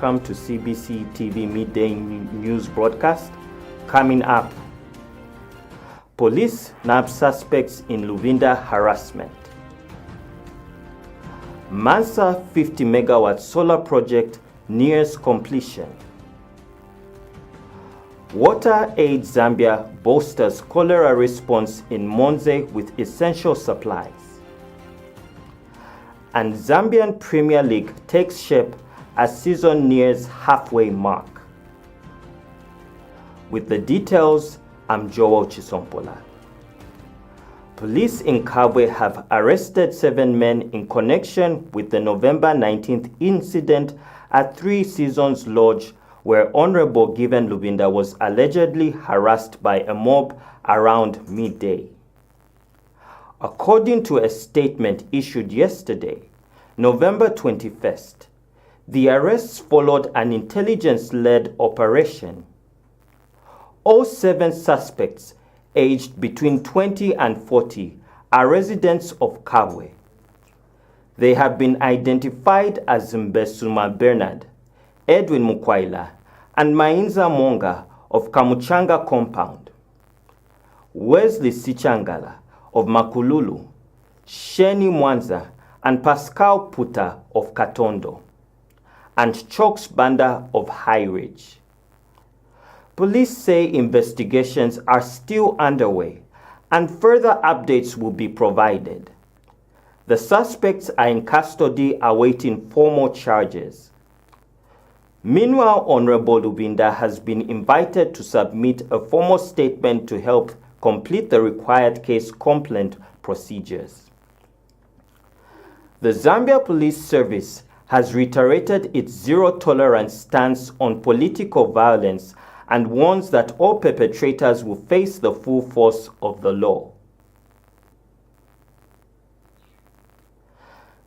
welcome to Cbc Tv Mid-Day news broadcast. Coming up, police nab suspects in Luvinda harassment. Mansa 50 megawatt solar project nears completion. Water Aid Zambia bolsters cholera response in Monze with essential supplies. And Zambian Premier League takes shape as season nears halfway mark. With the details, I'm Joel Chisompola. Police in Kabwe have arrested 7 men in connection with the November 19th incident at 3 Seasons Lodge, where Honorable Given Luvinda was allegedly harassed by a mob around midday. According to a statement issued yesterday, November 21st, the arrests followed an intelligence-led operation. All 7 suspects, aged between 20 and 40, are residents of Kabwe. They have been identified as Mbesuma Bernard, Edwin Mukwaila, and Mainza Monga of Kamuchanga Compound, Wesley Sichangala of Makululu, Sheni Mwanza, and Pascal Puta of Katondo, and Chokes Banda of High Ridge. Police say investigations are still underway and further updates will be provided. The suspects are in custody awaiting formal charges. Meanwhile, Honorable Luvinda has been invited to submit a formal statement to help complete the required case complaint procedures. The Zambia Police Service has reiterated its zero-tolerance stance on political violence and warns that all perpetrators will face the full force of the law.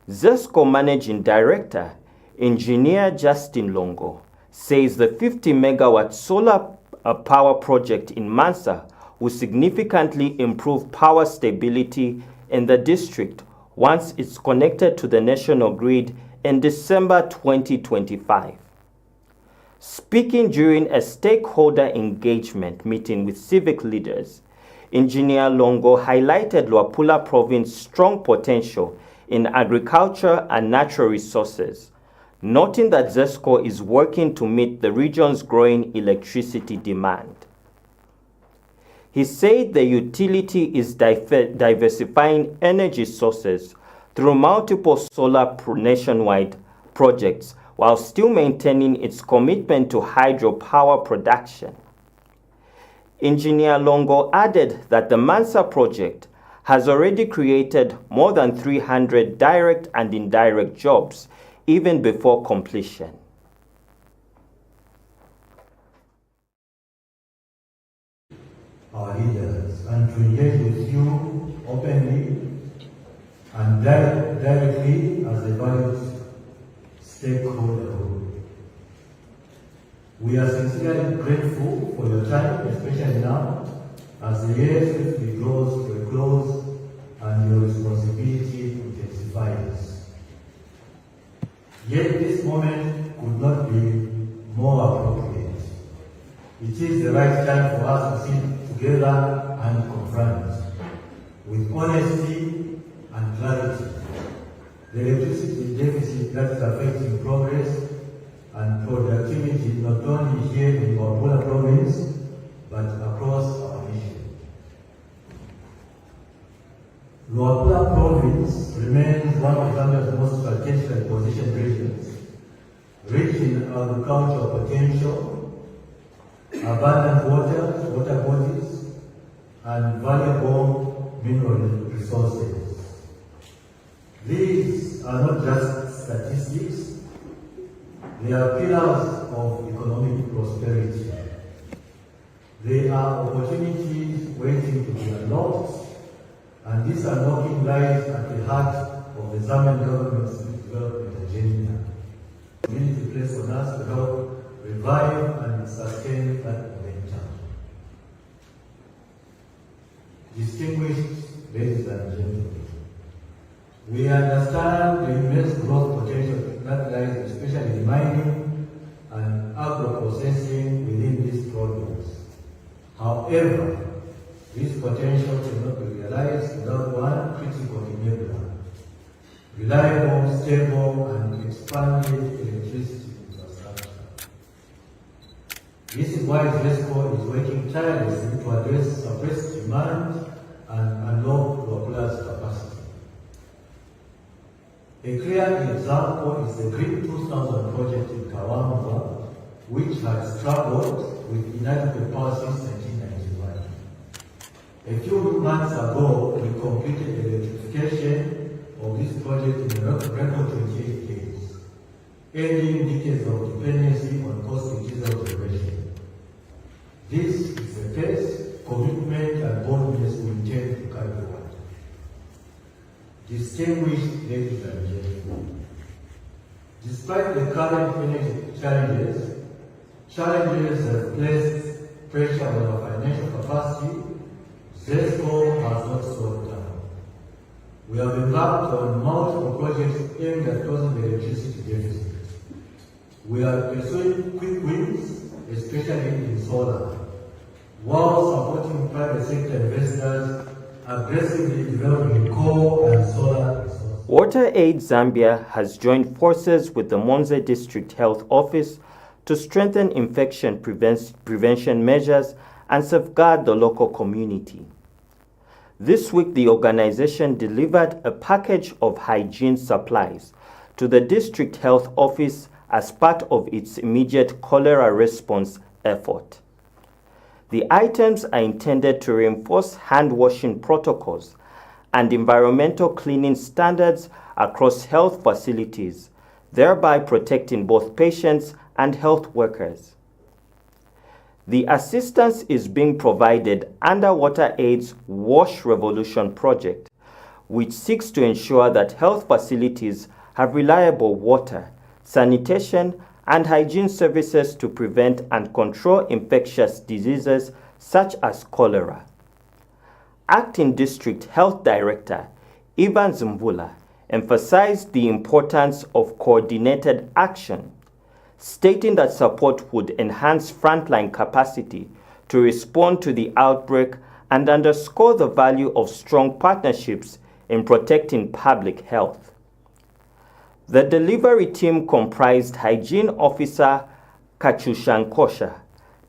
ZESCO Managing Director, Engineer Justin Longo, says the 50 megawatt solar power project in Mansa will significantly improve power stability in the district once it's connected to the national grid in December 2025. Speaking during a stakeholder engagement meeting with civic leaders, Engineer Longo highlighted Luapula Province's strong potential in agriculture and natural resources, noting that ZESCO is working to meet the region's growing electricity demand. He said the utility is diversifying energy sources through multiple solar nationwide projects while still maintaining its commitment to hydropower production. Engineer Longo added that the Mansa project has already created more than 300 direct and indirect jobs even before completion. Our leaders and to engage with you openly and directly as a valued stakeholder. We are sincerely grateful for your time, especially now, as the year swiftly draws to a close and your responsibility intensifies. Yet this moment could not be more appropriate. It is the right time for us to sit together and confront, with honesty and clarity, the electricity deficit that is affecting progress and productivity not only here in Luapula Province, but across our nation. Luapula Province remains one of Zambia's most strategically positioned regions, rich in agricultural potential, abundant water bodies, and valuable mineral resources. These are not just statistics, they are pillars of economic prosperity. They are opportunities waiting to be unlocked, and this unlocking lies at the heart of the Zambian government's development agenda. The community places on us to help revive and sustain that momentum. Distinguished ladies and gentlemen, we understand the immense growth potential that lies especially in mining However, this potential cannot be realized without one critical enabler: reliable, stable, and expanded electricity infrastructure. This is why ZESCO is working tirelessly to address suppressed demand and unlock Luapula's capacity. A clear example is the Green 2000 project in Kawangwa, which has struggled with inadequate power since 1991. A few months ago, we completed the electrification of this project in a record 28 days, ending decades of dependency on costly diesel generation. This is the pace, commitment, and boldness we intend to carry forward. Distinguished ladies and gentlemen, despite the current energy challenges have placed pressure on our financial capacity, ZESCO has not slowed down. We have embarked on multiple projects aimed at closing the electricity deficit. We are pursuing quick wins, especially in solar, while supporting private sector investors aggressively developing coal and solar resources. WaterAid Zambia has joined forces with the Monze District Health Office to strengthen infection prevention measures and safeguard the local community. This week, the organization delivered a package of hygiene supplies to the District Health Office as part of its immediate cholera response effort. The items are intended to reinforce hand-washing protocols and environmental cleaning standards across health facilities, thereby protecting both patients and health workers. The assistance is being provided under WaterAid's Wash Revolution project, which seeks to ensure that health facilities have reliable water, sanitation, and hygiene services to prevent and control infectious diseases such as cholera. Acting District Health Director Ivan Zimvula emphasized the importance of coordinated action, stating that support would enhance frontline capacity to respond to the outbreak and underscore the value of strong partnerships in protecting public health. The delivery team comprised Hygiene Officer Kachushan Kosha,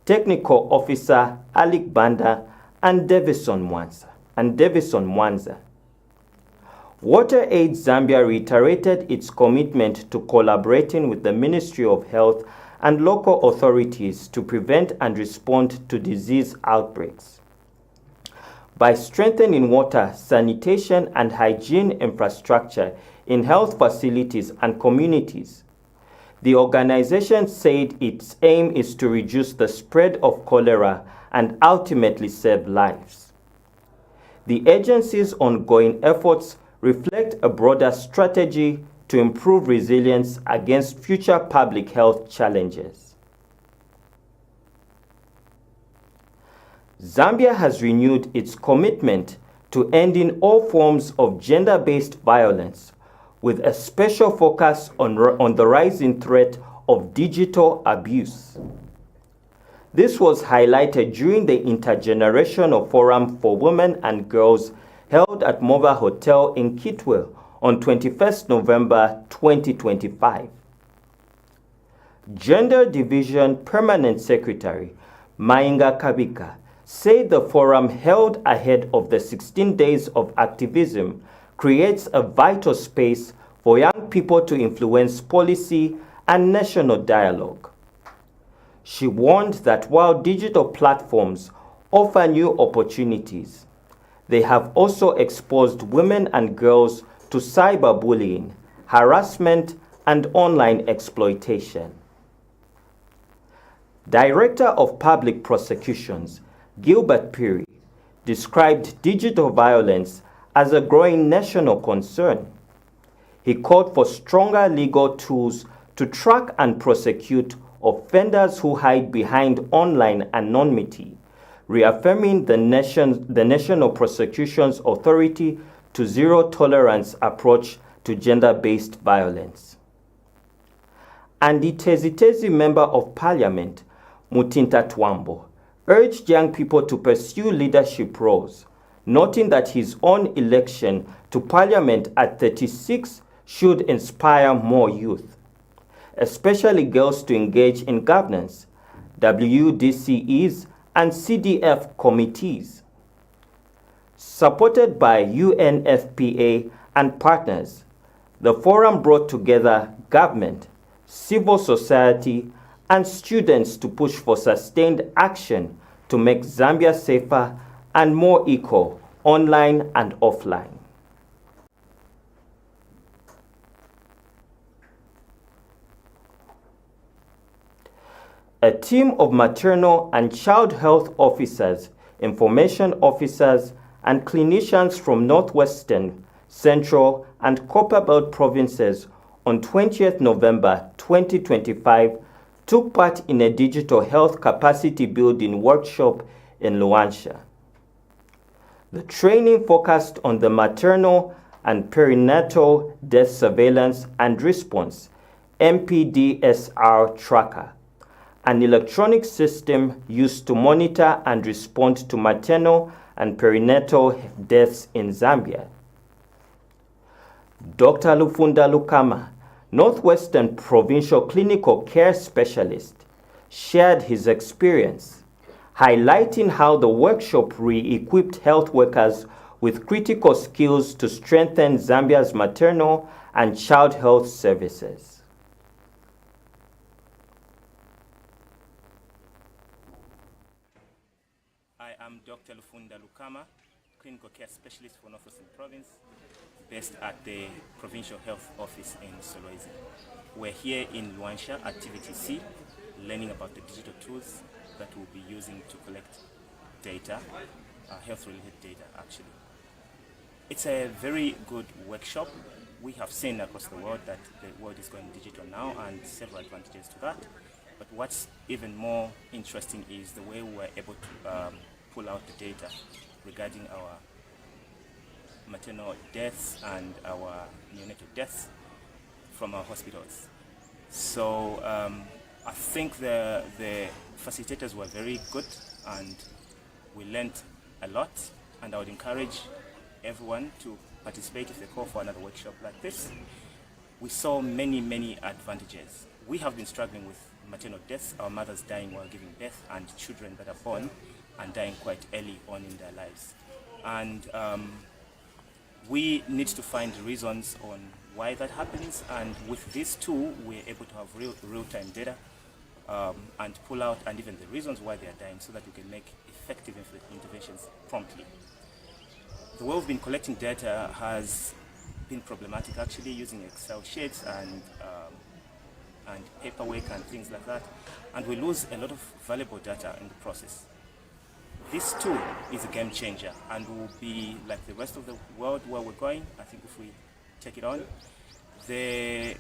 Technical Officer Alik Banda, and Davison Mwanza. WaterAid Zambia reiterated its commitment to collaborating with the Ministry of Health and local authorities to prevent and respond to disease outbreaks. By strengthening water, sanitation, and hygiene infrastructure in health facilities and communities, the organization said its aim is to reduce the spread of cholera and ultimately save lives. The agency's ongoing efforts reflect a broader strategy to improve resilience against future public health challenges. Zambia has renewed its commitment to ending all forms of gender-based violence, with a special focus on the rising threat of digital abuse. This was highlighted during the Intergenerational Forum for Women and Girls held at Mova Hotel in Kitwe on 21st November 2025. Gender Division Permanent Secretary Mainga Kabika said the forum held ahead of the 16 days of activism creates a vital space for young people to influence policy and national dialogue. She warned that while digital platforms offer new opportunities, they have also exposed women and girls to cyberbullying, harassment, and online exploitation. Director of Public Prosecutions Gilbert Piri described digital violence as a growing national concern. He called for stronger legal tools to track and prosecute offenders who hide behind online anonymity, reaffirming the National Prosecutions Authority to zero-tolerance approach to gender-based violence. And the Tezitezi Member of Parliament, Mutinta Twambo, urged young people to pursue leadership roles, noting that his own election to parliament at 36 should inspire more youth, especially girls, to engage in governance, WDCEs, and CDF committees. Supported by UNFPA and partners, the forum brought together government, civil society, and students to push for sustained action to make Zambia safer and more equal, online and offline. A team of maternal and child health officers, information officers, and clinicians from Northwestern, Central, and Copper Belt provinces on 20th November 2025 took part in a digital health capacity building workshop in Luanshya. The training focused on the maternal and perinatal death surveillance and response MPDSR tracker, an electronic system used to monitor and respond to maternal and perinatal deaths in Zambia. Dr. Lufunda Lukama, Northwestern Provincial Clinical Care Specialist, shared his experience, highlighting how the workshop re-equipped health workers with critical skills to strengthen Zambia's maternal and child health services. I am Dr. Lufunda Lukama, Clinical Care Specialist for Northwestern Province, based at the Provincial Health Office in Solwezi. We're here in Luanshya at TVTC, learning about the digital tools that we'll be using to collect data, health-related data actually. It's a very good workshop. We have seen across the world that the world is going digital now, and several advantages to that. But what's even more interesting is the way we were able to pull out the data regarding our maternal deaths and our neonatal deaths from our hospitals. So I think the facilitators were very good and we learned a lot, and I would encourage everyone to participate if they call for another workshop like this. We saw many advantages. We have been struggling with maternal deaths, our mothers dying while giving birth, and children that are born and dying quite early on in their lives. And we need to find reasons on why that happens, and with this tool we're able to have real-time data and pull out and even the reasons why they are dying, so that we can make effective interventions promptly. The way we've been collecting data has been problematic actually, using Excel sheets and paperwork and things like that, and we lose a lot of valuable data in the process. This tool is a game changer and will be like the rest of the world where we're going. I think if we take it on, the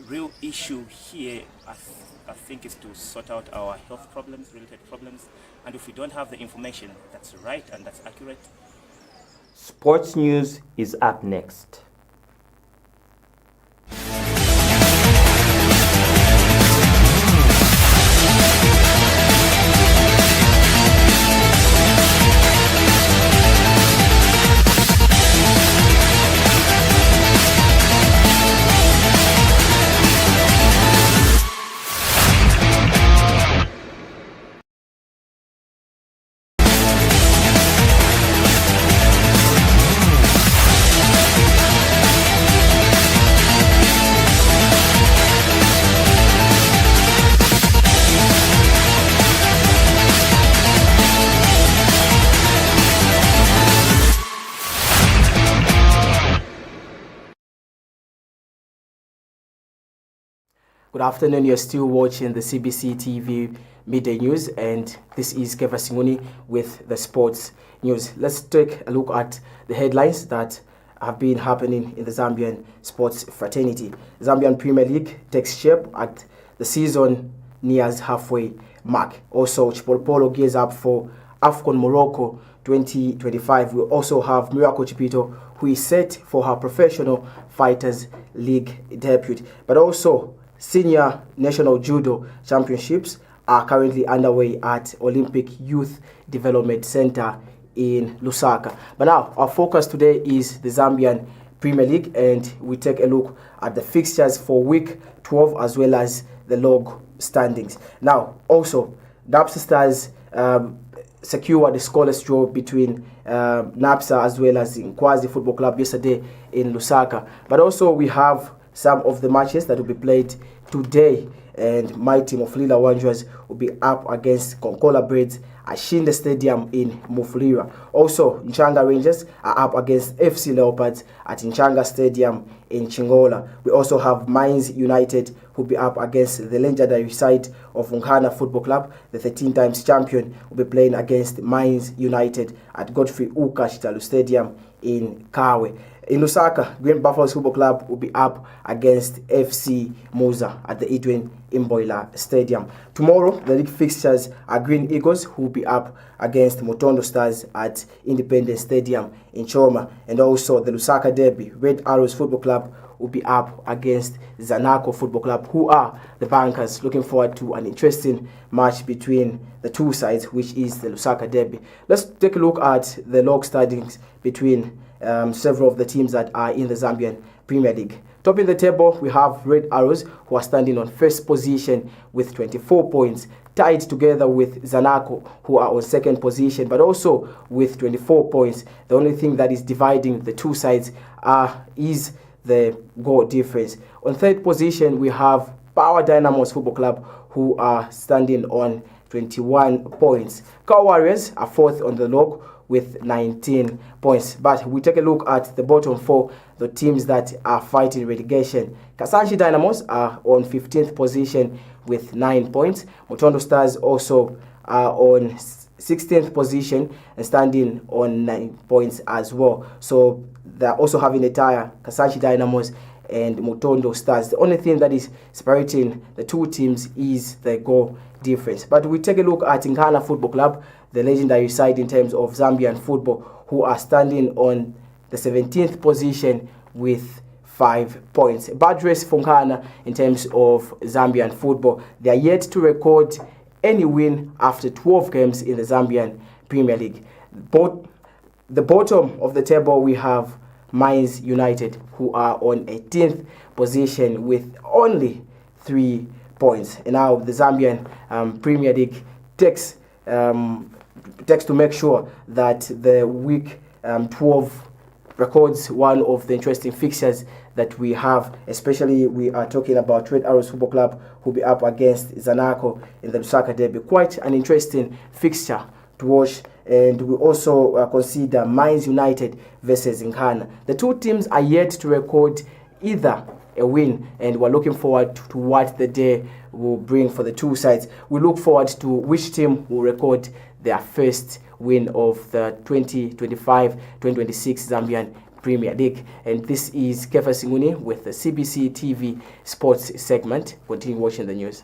real issue here I think is to sort out our health problems, related problems, and if we don't have the information that's right and that's accurate. Sports news is up next. Good afternoon, you're still watching the Cbc TV Midday News, and this is Keva Singuni with the sports news. Let's take a look at the headlines that have been happening in the Zambian sports fraternity. Zambian Premier League takes shape at the season nears halfway mark. Also, Chipolopolo gears up for AFCON Morocco 2025. We also have Miracle Chipito, who is set for her Professional Fighters League debut. But also, Senior National Judo Championships are currently underway at Olympic Youth Development Center in Lusaka. But now, our focus today is the Zambian Premier League, and we take a look at the fixtures for week 12 as well as the log standings. Now, also, NAPSA Stars secured the scoreless draw between NAPSA as well as Nkwazi Football Club yesterday in Lusaka. But also, we have some of the matches that will be played today, and my team of Lila Wanderers will be up against Konkola Braids at Shinde Stadium in Mufulira. Also, Nchanga Rangers are up against FC Leopards at Nchanga Stadium in Chingola. We also have Mines United who will be up against the legendary side of Nkana Football Club. The 13 times champion will be playing against Mines United at Godfrey Uka Chitalu Stadium in Kawe. In Lusaka, Green Buffaloes Football Club will be up against FC Muza at the Edwin Imboila Stadium. Tomorrow, the league fixtures are Green Eagles, who will be up against Motondo Stars at Independence Stadium in Choma. And also the Lusaka Derby, Red Arrows Football Club will be up against Zanaco Football Club, who are the bankers. Looking forward to an interesting match between the two sides, which is the Lusaka Derby. Let's take a look at the log standings between several of the teams that are in the Zambian Premier League. Topping the table, we have Red Arrows, who are standing on first position with 24 points, tied together with Zanaco, who are on second position, but also with 24 points. The only thing that is dividing the two sides is the goal difference. On third position, we have Power Dynamos Football Club, who are standing on 21 points. Cow Warriors are fourth on the log with 19 points. But we take a look at the bottom four, the teams that are fighting relegation. Kasanchi Dynamos are on 15th position with 9 points. Motondo Stars also are on 16th position and standing on 9 points as well. So they're also having a tie, Kasanchi Dynamos and Motondo Stars. The only thing that is separating the two teams is the goal difference. But we take a look at Nkana Football Club, the legendary side in terms of Zambian football, who are standing on the 17th position with 5 points. Bad race for Nkana in terms of Zambian football. They are yet to record any win after 12 games in the Zambian Premier League. The bottom of the table, we have Mines United, who are on 18th position with only 3 points. And now the Zambian Premier League takes to make sure that the week 12 records one of the interesting fixtures that we have. Especially, we are talking about Red Arrows Football Club, who will be up against Zanaco in the Lusaka Derby. Quite an interesting fixture to watch. And we also consider Mines United versus Nkana. The two teams are yet to record either a win, and we're looking forward to what the day will bring for the two sides. We look forward to which team will record their first win of the 2025-2026 Zambian Premier League. And this is Kefa Singuni with the CBC TV Sports segment. Continue watching the news.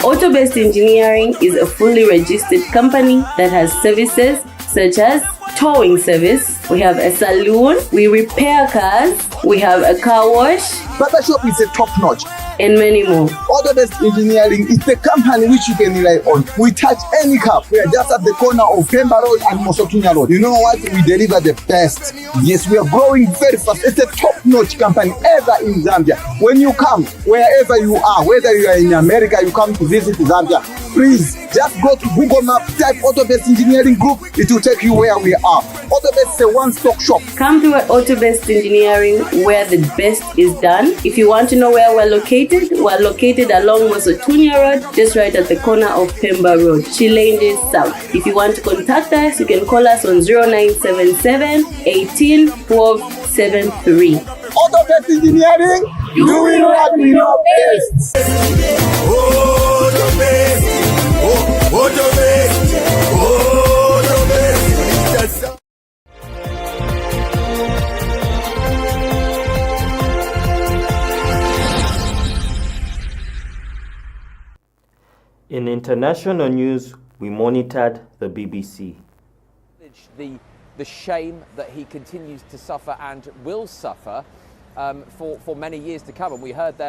Auto-Based Engineering is a fully registered company that has services such as towing service. We have a saloon, we repair cars, we have a car wash. Barber shop is a top-notch. And many more. Auto-Based Engineering is the company which you can rely on. We touch any car. We are just at the corner of Pemba Road and Mosotunya Road. You know what? We deliver the best. Yes, we are growing very fast. It's a top-notch company ever in Zambia. When you come, wherever you are, whether you are in America, you come to visit Zambia, please just go to Google Map, type Auto-Based Engineering Group. It will take you where we are. Auto-Based is a one-stop shop. Come to Auto-Based Engineering, where the best is done. If you want to know where we're located along Mosotunya Road, just right at the corner of Pemba Road, Chilende South. If you want to contact us, you can call us on 0977 18 12 73. Auto-Based Engineering, doing what we know best. In international news, we monitored the BBC. The shame that he continues to suffer and will suffer for many years to come. And we heard there